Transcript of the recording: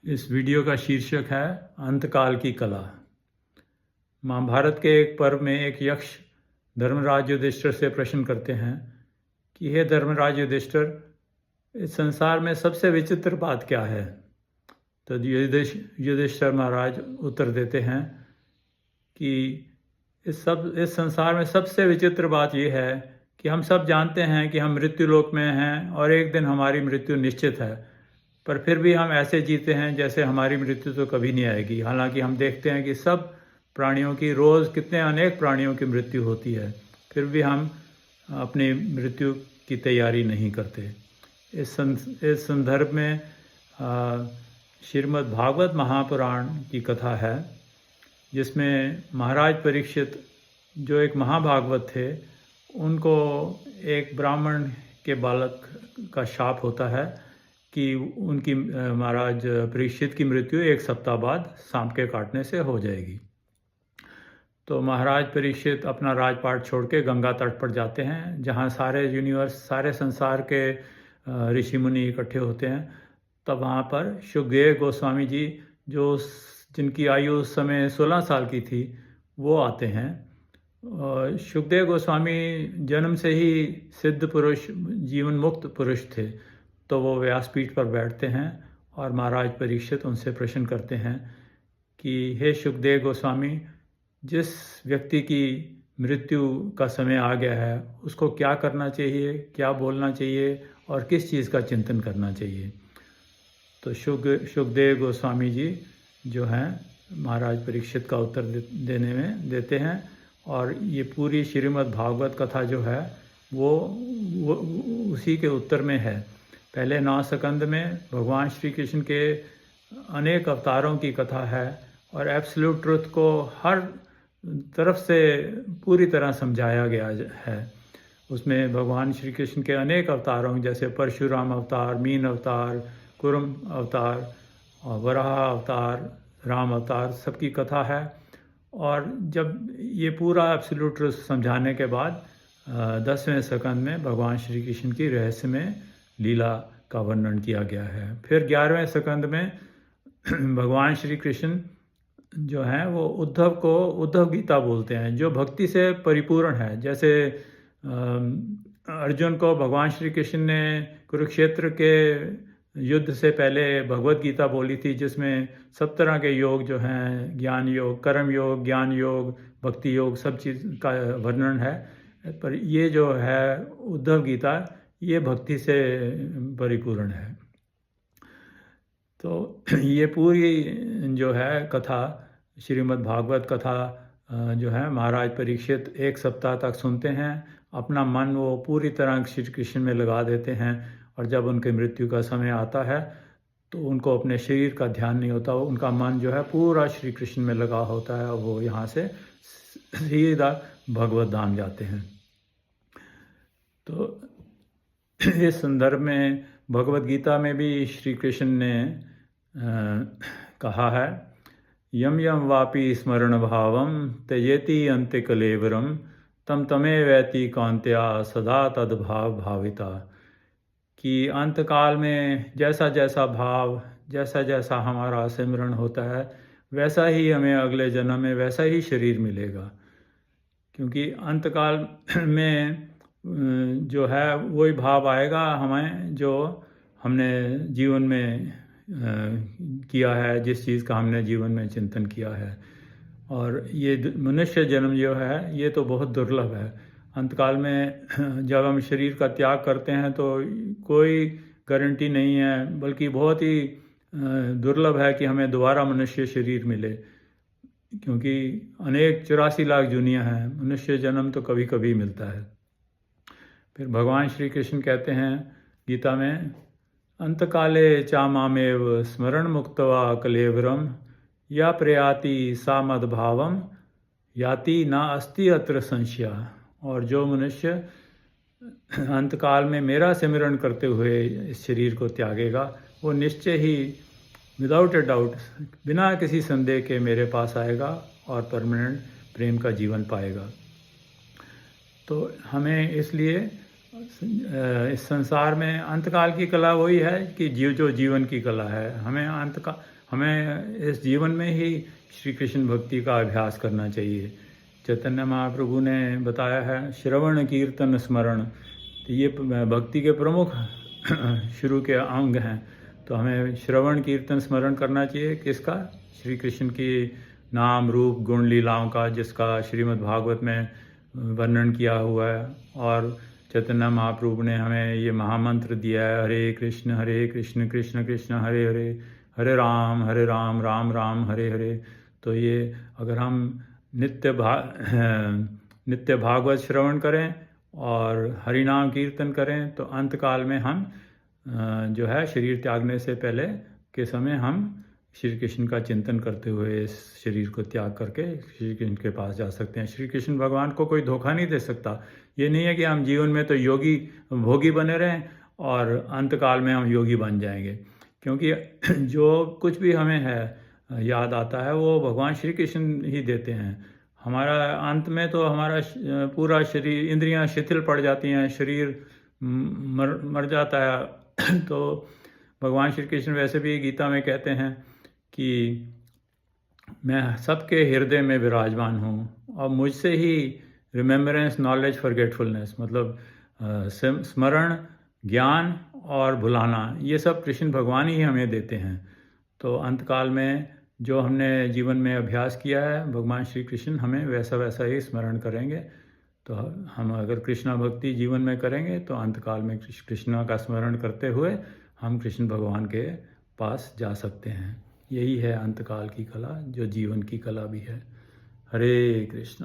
इस वीडियो का शीर्षक है अंतकाल की कला। महाभारत के एक पर्व में एक यक्ष धर्मराज युधिष्ठिर से प्रश्न करते हैं कि हे धर्मराज युधिष्ठिर, इस संसार में सबसे विचित्र बात क्या है। तो युधिष्ठिर महाराज उत्तर देते हैं कि इस संसार में सबसे विचित्र बात यह है कि हम सब जानते हैं कि हम मृत्यु लोक में हैं और एक दिन हमारी मृत्यु निश्चित है, पर फिर भी हम ऐसे जीते हैं जैसे हमारी मृत्यु तो कभी नहीं आएगी। हालांकि हम देखते हैं कि सब प्राणियों की रोज़ कितने अनेक प्राणियों की मृत्यु होती है, फिर भी हम अपनी मृत्यु की तैयारी नहीं करते। इस संदर्भ में श्रीमद् भागवत महापुराण की कथा है, जिसमें महाराज परीक्षित जो एक महाभागवत थे, उनको एक ब्राह्मण के बालक का शाप होता है कि उनकी महाराज परीक्षित की मृत्यु 1 सप्ताह बाद सांप के काटने से हो जाएगी। तो महाराज परीक्षित अपना राजपाट छोड़ के गंगा तट पर जाते हैं, जहाँ सारे संसार के ऋषि मुनि इकट्ठे होते हैं। तब वहाँ पर सुखदेव गोस्वामी जी, जिनकी आयु उस समय 16 साल की थी, वो आते हैं। सुखदेव गोस्वामी जन्म से ही सिद्ध पुरुष, जीवन मुक्त पुरुष थे। तो वो व्यासपीठ पर बैठते हैं और महाराज परीक्षित उनसे प्रश्न करते हैं कि हे सुखदेव गोस्वामी, जिस व्यक्ति की मृत्यु का समय आ गया है उसको क्या करना चाहिए, क्या बोलना चाहिए और किस चीज़ का चिंतन करना चाहिए। तो सुखदेव गोस्वामी जी जो हैं महाराज परीक्षित का उत्तर देते हैं, और ये पूरी श्रीमद् भागवत कथा जो है वो उसी के उत्तर में है। पहले 9 स्कंद में भगवान श्री कृष्ण के अनेक अवतारों की कथा है और एब्सोल्यूट ट्रुथ को हर तरफ से पूरी तरह समझाया गया है। उसमें भगवान श्री कृष्ण के अनेक अवतारों, जैसे परशुराम अवतार, मीन अवतार, कुर्म अवतार और वराह अवतार, राम अवतार, सबकी कथा है। और जब ये पूरा एब्सोल्यूट ट्रुथ समझाने के बाद 10वें स्कंद में भगवान श्री कृष्ण की रहस्यमय लीला का वर्णन किया गया है। फिर 11वें स्कंद में भगवान श्री कृष्ण जो हैं वो उद्धव को उद्धव गीता बोलते हैं, जो भक्ति से परिपूर्ण है। जैसे अर्जुन को भगवान श्री कृष्ण ने कुरुक्षेत्र के युद्ध से पहले भगवत गीता बोली थी, जिसमें सब तरह के योग जो हैं, ज्ञान योग, कर्म योग, ज्ञान योग, भक्ति योग, सब चीज़ का वर्णन है। पर ये जो है उद्धव गीता, ये भक्ति से परिपूर्ण है। तो ये पूरी जो है कथा, श्रीमद् भागवत कथा जो है, महाराज परीक्षित 1 सप्ताह तक सुनते हैं। अपना मन वो पूरी तरह श्री कृष्ण में लगा देते हैं, और जब उनकी मृत्यु का समय आता है तो उनको अपने शरीर का ध्यान नहीं होता, उनका मन जो है पूरा श्री कृष्ण में लगा होता है, और वो यहाँ से सीधा भगवत धाम जाते हैं। तो इस संदर्भ में भगवत गीता में भी श्री कृष्ण ने कहा है, यम यम वापि स्मरण भावम त्यजेति अन्ते कलेवरम तम तमे वैति कांत्या सदा तद्भाव भाविता। कि अंतकाल में जैसा जैसा भाव, जैसा जैसा हमारा सिमरण होता है, वैसा ही हमें अगले जन्म में वैसा ही शरीर मिलेगा। क्योंकि अंतकाल में जो है वही भाव आएगा हमें जो हमने जीवन में किया है, जिस चीज़ का हमने जीवन में चिंतन किया है। और ये मनुष्य जन्म जो है ये तो बहुत दुर्लभ है। अंतकाल में जब हम शरीर का त्याग करते हैं तो कोई गारंटी नहीं है, बल्कि बहुत ही दुर्लभ है कि हमें दोबारा मनुष्य शरीर मिले, क्योंकि अनेक 84 लाख दुनिया हैं, मनुष्य जन्म तो कभी कभी मिलता है। फिर भगवान श्री कृष्ण कहते हैं गीता में, अंतकाले चा मामेव स्मरण मुक्तवा कलेवरम या प्रयाति सा मद्भावम याति ना अस्ति अत्र संशया। और जो मनुष्य अंतकाल में मेरा सिमरण करते हुए इस शरीर को त्यागेगा, वो निश्चय ही विदाउट ए डाउट, बिना किसी संदेह के मेरे पास आएगा और परमानेंट प्रेम का जीवन पाएगा। तो हमें इसलिए इस संसार में अंतकाल की कला वही है कि जो जीवन की कला है, हमें इस जीवन में ही श्री कृष्ण भक्ति का अभ्यास करना चाहिए। चैतन्य महाप्रभु ने बताया है श्रवण कीर्तन स्मरण, तो ये भक्ति के प्रमुख शुरू के अंग हैं। तो हमें श्रवण कीर्तन स्मरण करना चाहिए किसका? श्री कृष्ण की नाम रूप गुण लीलाओं का, जिसका श्रीमद् भागवत में वर्णन किया हुआ है। और चैतन्य महाप्रभु ने हमें ये महामंत्र दिया है, हरे कृष्ण कृष्ण कृष्ण हरे हरे, हरे राम राम राम हरे हरे। तो ये अगर हम नित्य भागवत श्रवण करें और हरि नाम कीर्तन करें तो अंतकाल में हम जो है शरीर त्यागने से पहले के समय हम श्री कृष्ण का चिंतन करते हुए इस शरीर को त्याग करके श्री कृष्ण के पास जा सकते हैं। श्री कृष्ण भगवान को कोई धोखा नहीं दे सकता। ये नहीं है कि हम जीवन में तो योगी भोगी बने रहें और अंतकाल में हम योगी बन जाएंगे, क्योंकि जो कुछ भी हमें है याद आता है वो भगवान श्री कृष्ण ही देते हैं। हमारा अंत में तो हमारा पूरा शरीर, इंद्रियां शिथिल पड़ जाती हैं, शरीर मर जाता है। तो भगवान श्री कृष्ण वैसे भी गीता में कहते हैं कि मैं सबके हृदय में विराजमान हूँ और मुझसे ही रिमेम्बरेंस नॉलेज फॉरगेटफुलनेस, मतलब स्मरण, ज्ञान और भुलाना, ये सब कृष्ण भगवान ही हमें देते हैं। तो अंतकाल में जो हमने जीवन में अभ्यास किया है भगवान श्री कृष्ण हमें वैसा ही स्मरण करेंगे। तो हम अगर कृष्णा भक्ति जीवन में करेंगे तो अंतकाल में कृष्णा का स्मरण करते हुए हम कृष्ण भगवान के पास जा सकते हैं। यही है अंतकाल की कला, जो जीवन की कला भी है। हरे कृष्ण।